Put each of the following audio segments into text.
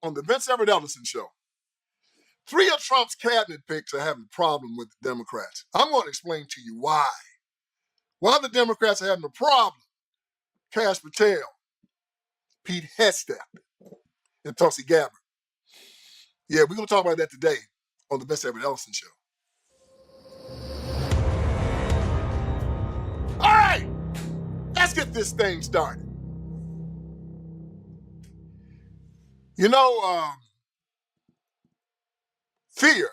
on the Vince Everett Ellison Show. 3 of Trump's cabinet picks are having a problem with the Democrats. I'm going to explain to you why. Why the Democrats are having a problem. Cash Patel, Pete Hegseth, and Tulsi Gabbard. Yeah, we're going to talk about that today on the Vince Everett Ellison Show. All right, let's get this thing started. You know, fear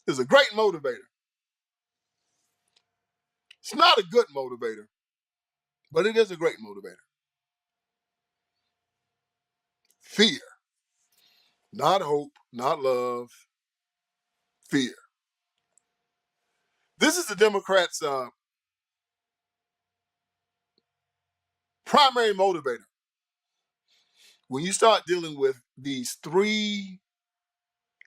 is a great motivator. It's not a good motivator, but it is a great motivator. Fear, not hope, not love, fear. This is the Democrats' primary motivator. When you start dealing with these 3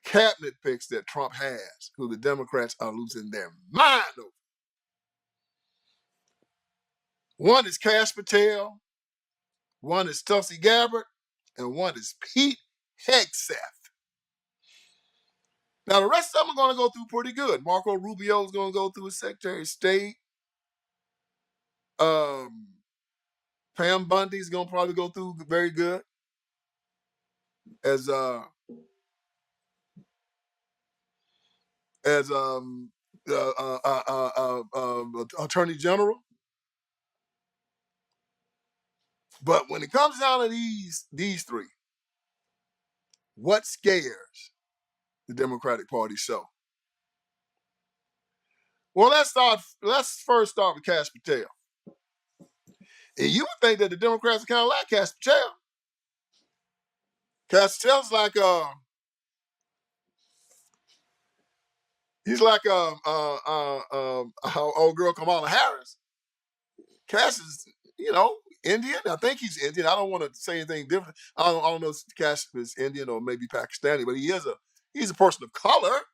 cabinet picks that Trump has, who the Democrats are losing their mind over. One is Cash Patel, one is Tulsi Gabbard, and one is Pete Hegseth. Now, the rest of them are going to go through pretty good. Marco Rubio is going to go through as Secretary of State. Pam Bundy is going to probably go through very good as Attorney General. But when it comes down to these 3, what scares the Democratic Party so? Well, let's first start with Cash Patel. And you would think that the Democrats are kind of like Cash Patel. Cash Patel's like he's like old girl Kamala Harris. Cash is, Indian. I think he's Indian. I don't want to say anything different. I don't know if Cash is Indian or maybe Pakistani, but he's a person of color.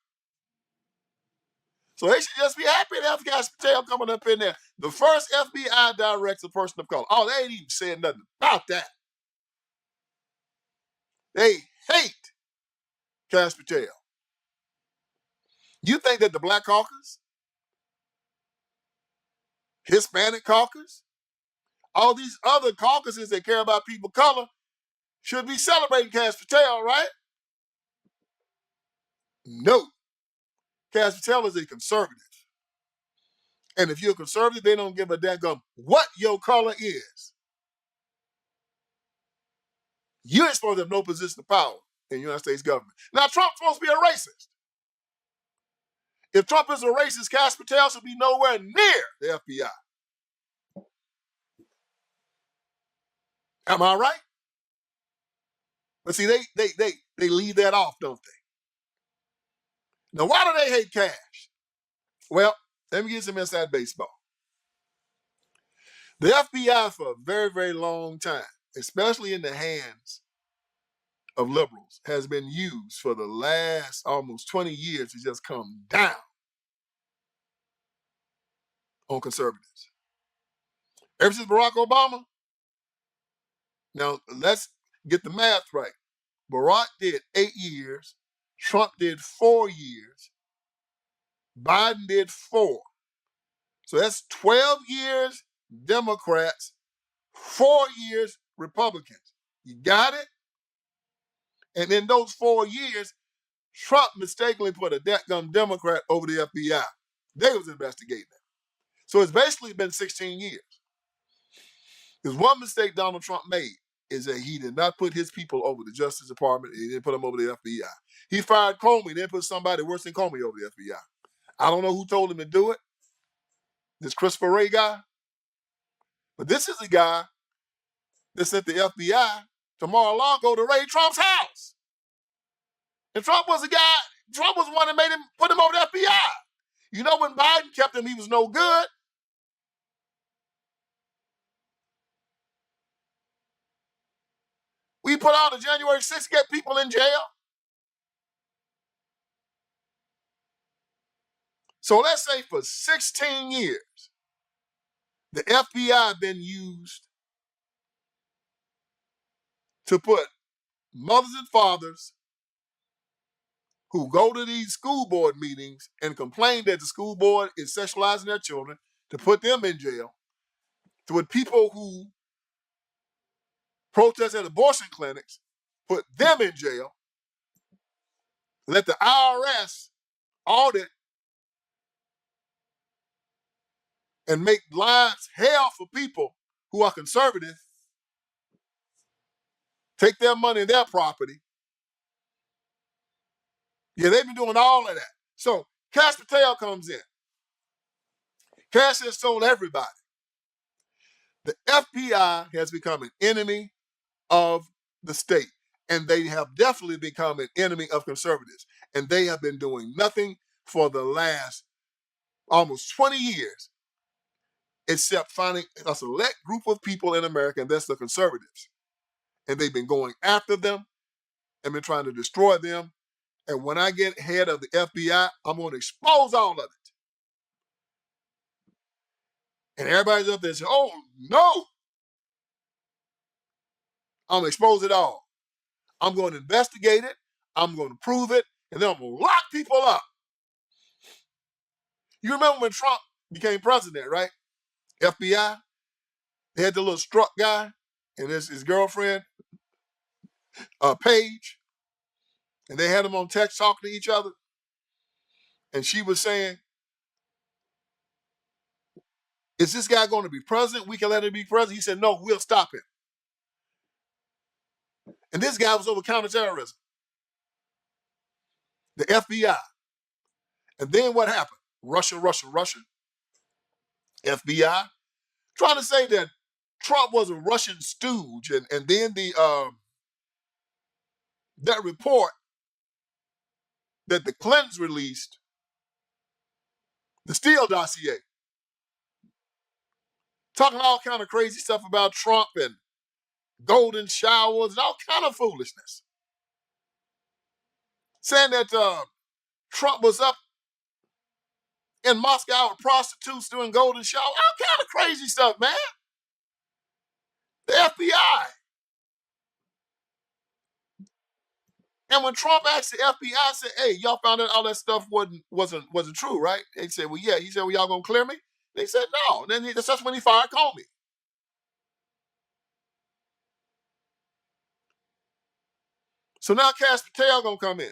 So they should just be happy to have Cash Patel coming up in there. The first FBI director's a person of color. Oh, they ain't even saying nothing about that. They hate Cash Patel. You think that the Black Caucus, Hispanic Caucus, all these other caucuses that care about people of color should be celebrating Cash Patel, right? No. Cash Patel is a conservative. And if you're a conservative, they don't give a daggum what your color is. You ain't supposed to have no position of power in the United States government. Now, Trump's supposed to be a racist. If Trump is a racist, Cash Patel should be nowhere near the FBI. Am I right? But see, they leave that off, don't they? Now, why do they hate Cash? Well, let me give you some inside baseball. The FBI for a very, very long time, especially in the hands of liberals, has been used for the last almost 20 years to just come down on conservatives. Ever since Barack Obama, now let's get the math right. Barack did 8 years, Trump did 4 years, Biden did 4. So that's 12 years Democrats, 4 years Republicans. You got it? And in those 4 years, Trump mistakenly put a dadgum Democrat over the FBI. They was investigating it. So it's basically been 16 years. Because one mistake Donald Trump made is that he did not put his people over the Justice Department, and he didn't put them over the FBI. He fired Comey, then put somebody worse than Comey over the FBI. I don't know who told him to do it. This Christopher Wray guy. But this is a guy that sent the FBI to Mar-a-Lago to raid Trump's house. And Trump was the one that made him put him over the FBI. You know, when Biden kept him, he was no good. We put all the January 6th to get people in jail. So let's say for 16 years, the FBI been used to put mothers and fathers who go to these school board meetings and complain that the school board is sexualizing their children to put them in jail, with people who protest at abortion clinics, put them in jail, let the IRS audit and make lives hell for people who are conservative, take their money and their property. Yeah, they've been doing all of that. So Cash Patel comes in. Cash has told everybody the FBI has become an enemy of the state, and they have definitely become an enemy of conservatives. And they have been doing nothing for the last almost 20 years except finding a select group of people in America, and that's the conservatives. And they've been going after them and been trying to destroy them. And when I get head of the FBI, I'm going to expose all of it. And everybody's up there saying, oh, no. I'm going to expose it all. I'm going to investigate it. I'm going to prove it. And then I'm going to lock people up. You remember when Trump became president, right? FBI, they had the little Struck guy and his girlfriend, Paige, and they had them on text talking to each other. And she was saying, is this guy going to be president? We can let him be president. He said, no, we'll stop him. And this guy was over counterterrorism, the FBI. And then what happened? Russia, FBI, trying to say that Trump was a Russian stooge. And then that report that the Clintons released, the Steele dossier, talking all kind of crazy stuff about Trump and golden showers and all kind of foolishness. Saying that Trump was up in Moscow with prostitutes doing golden showers, all kind of crazy stuff, man. The FBI. And when Trump asked the FBI, said, hey, y'all found out all that stuff wasn't true, right? They said, well, yeah. He said, well, y'all gonna clear me? They said, no. And then that's when he fired Comey. So now Cash Patel gonna come in.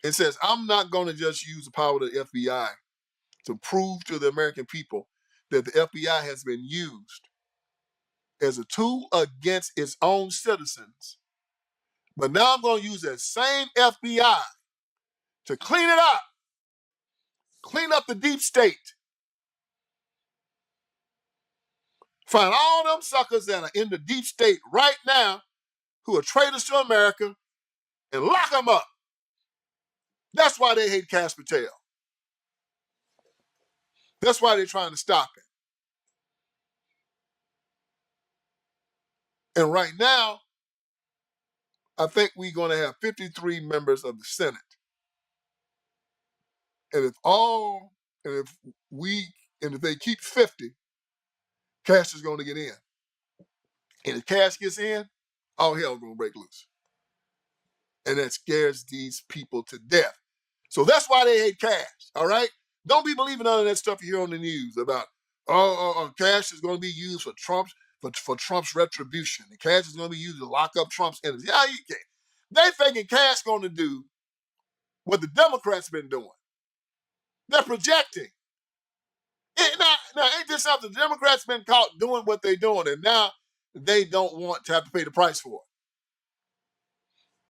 It says, I'm not gonna just use the power of the FBI to prove to the American people that the FBI has been used as a tool against its own citizens. But now I'm gonna use that same FBI to clean it up. Clean up the deep state. Find all them suckers that are in the deep state right now who are traitors to America and lock them up. That's why they hate Cash Patel. That's why they're trying to stop him. And right now, I think we're going to have 53 members of the Senate. And if they keep 50, Cash is going to get in. And if Cash gets in, all hell's going to break loose. And that scares these people to death. So that's why they hate Cash, all right? Don't be believing none of that stuff you hear on the news about, Cash is going to be used for Trump's retribution. And Cash is going to be used to lock up Trump's enemies. Yeah, they thinking Cash going to do what the Democrats been doing. They're projecting. Now, ain't this something? The Democrats been caught doing what they're doing, and now they don't want to have to pay the price for